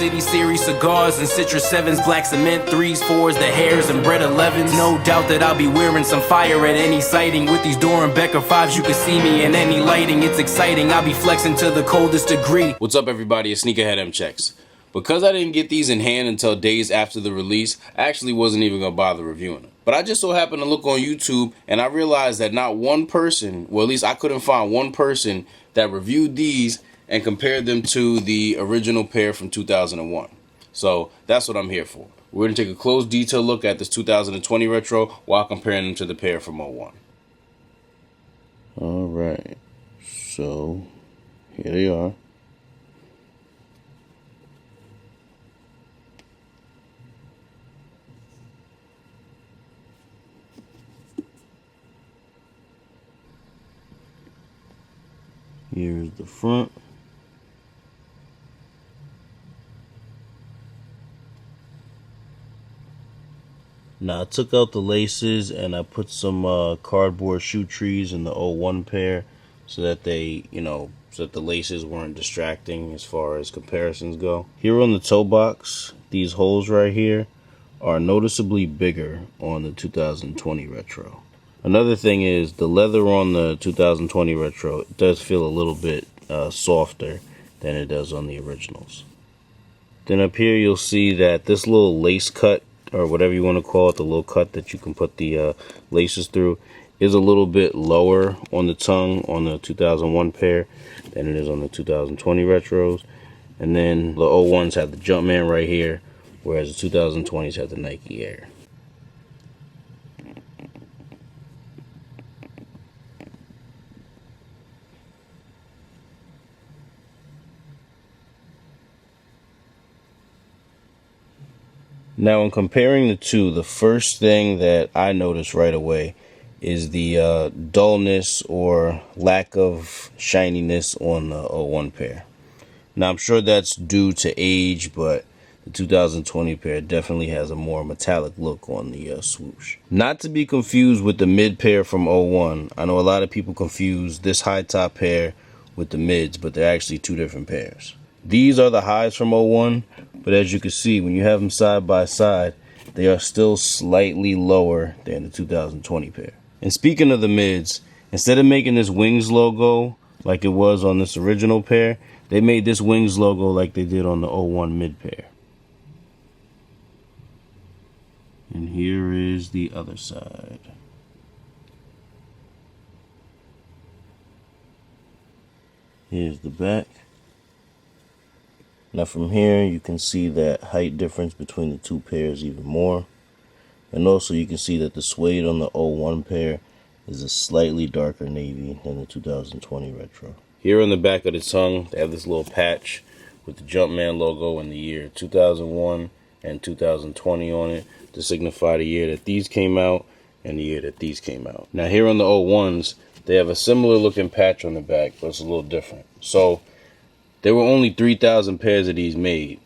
City Series cigars and Citrus 7s, black cement 3s, 4s, the hairs and bread 11s. No doubt that I'll be wearing some fire at any sighting. With these Dorenbecker 5s, you can see me in any lighting. It's exciting, I'll be flexing to the coldest degree. What's up, everybody? It's Sneakerhead M Checks. Because I didn't get these in hand until days after the release, I actually wasn't even going to bother reviewing them. But I just so happened to look on YouTube, and I realized that not one person, well, at least I couldn't find one person that reviewed these and compared them to the original pair from 2001. So that's what I'm here for. We're going to take a close, detailed look at this 2020 retro while comparing them to the pair from 01. All right, so here they are. Here's the front. Now I took out the laces and I put some cardboard shoe trees in the 01 pair so that they, so that the laces weren't distracting as far as comparisons go. Here on the toe box, these holes right here are noticeably bigger on the 2020 retro. Another thing is the leather on the 2020 retro, it does feel a little bit softer than it does on the originals. Then up here you'll see that this little lace cut, or whatever you want to call it, the little cut that you can put the laces through, is a little bit lower on the tongue on the 2001 pair than it is on the 2020 retros. And then the 01s have the Jumpman right here, whereas the 2020s have the Nike Air. Now, in comparing the two, the first thing that I noticed right away is the dullness or lack of shininess on the 01 pair. Now, I'm sure that's due to age, but the 2020 pair definitely has a more metallic look on the swoosh. Not to be confused with the mid pair from 01. I know a lot of people confuse this high top pair with the mids, but they're actually two different pairs. These are the highs from 01, but as you can see, when you have them side by side, they are still slightly lower than the 2020 pair. And speaking of the mids, instead of making this Wings logo like it was on this original pair, they made this Wings logo like they did on the 01 mid pair. And here is the other side. Here's the back. Now from here you can see that height difference between the two pairs even more. And also you can see that the suede on the 01 pair is a slightly darker navy than the 2020 retro. Here on the back of the tongue, they have this little patch with the Jumpman logo and the year 2001 and 2020 on it to signify the year that these came out and the year that these came out. Now here on the 01s, they have a similar looking patch on the back, but it's a little different. So there were only 3,000 pairs of these made,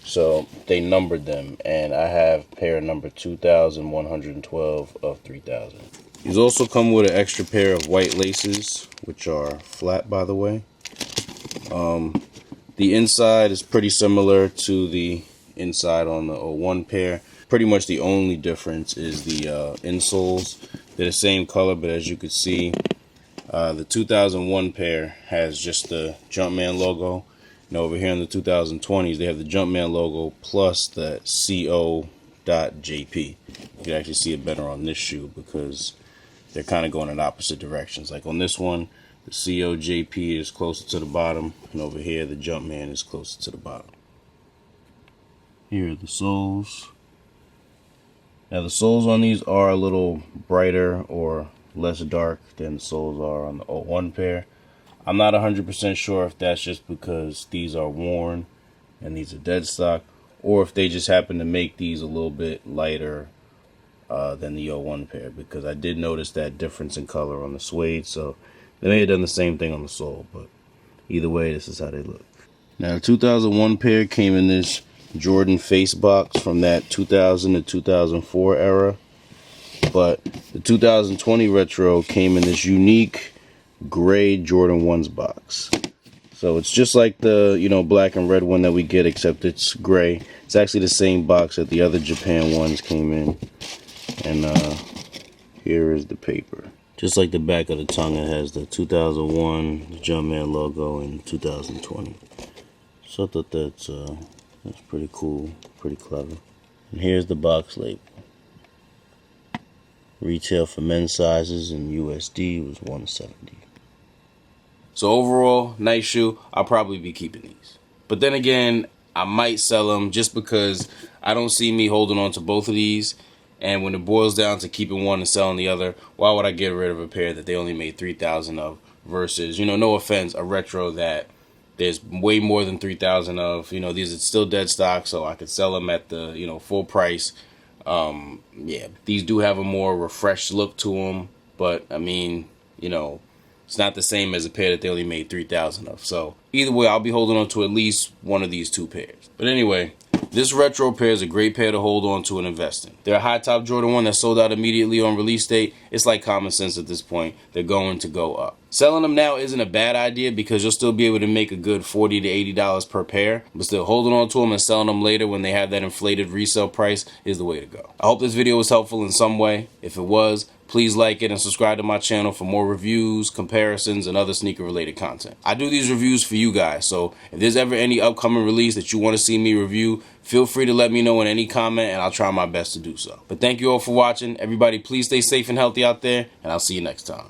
so they numbered them, and I have pair number 2,112 of 3,000. These also come with an extra pair of white laces, which are flat, by the way. The inside is pretty similar to the inside on the 01 pair. Pretty much the only difference is the insoles. They're the same color, but as you can see, the 2001 pair has just the Jumpman logo. And over here in the 2020s, they have the Jumpman logo plus the CO.JP. You can actually see it better on this shoe because they're kind of going in opposite directions. Like on this one, the CO.JP is closer to the bottom, and over here, the Jumpman is closer to the bottom. Here are the soles. Now the soles on these are a little brighter or less dark than the soles are on the 01 pair. I'm not 100% sure if that's just because these are worn and these are dead stock, or if they just happen to make these a little bit lighter than the 01 pair, because I did notice that difference in color on the suede, so they may have done the same thing on the sole, but either way, this is how they look. Now the 2001 pair came in this Jordan face box from that 2000 to 2004 era, but the 2020 retro came in this unique gray Jordan 1s box. So it's just like the, black and red one that we get, except it's gray. It's actually the same box that the other Japan ones came in. And here is the paper. Just like the back of the tongue, it has the 2001 the Jumpman logo and 2020. So I thought that's pretty cool, pretty clever. And here's the box label. Retail for men's sizes in USD was $170. So overall, nice shoe. I'll probably be keeping these. But then again, I might sell them just because I don't see me holding on to both of these. And when it boils down to keeping one and selling the other, why would I get rid of a pair that they only made 3,000 of versus, no offense, a retro that there's way more than 3,000 of. These are still dead stock, so I could sell them at the, full price. Yeah, these do have a more refreshed look to them, but I mean, it's not the same as a pair that they only made 3,000 of. So either way, I'll be holding on to at least one of these two pairs. But anyway, this retro pair is a great pair to hold on to and invest in. They're a high top Jordan 1 that sold out immediately on release date. It's like common sense at this point. They're going to go up. Selling them now isn't a bad idea because you'll still be able to make a good $40 to $80 per pair, but still holding on to them and selling them later when they have that inflated resale price is the way to go. I hope this video was helpful in some way. If it was, please like it and subscribe to my channel for more reviews, comparisons, and other sneaker related content. I do these reviews for you guys, so if there's ever any upcoming release that you want to see me review, feel free to let me know in any comment and I'll try my best to do so. But thank you all for watching. Everybody, please stay safe and healthy out there, and I'll see you next time.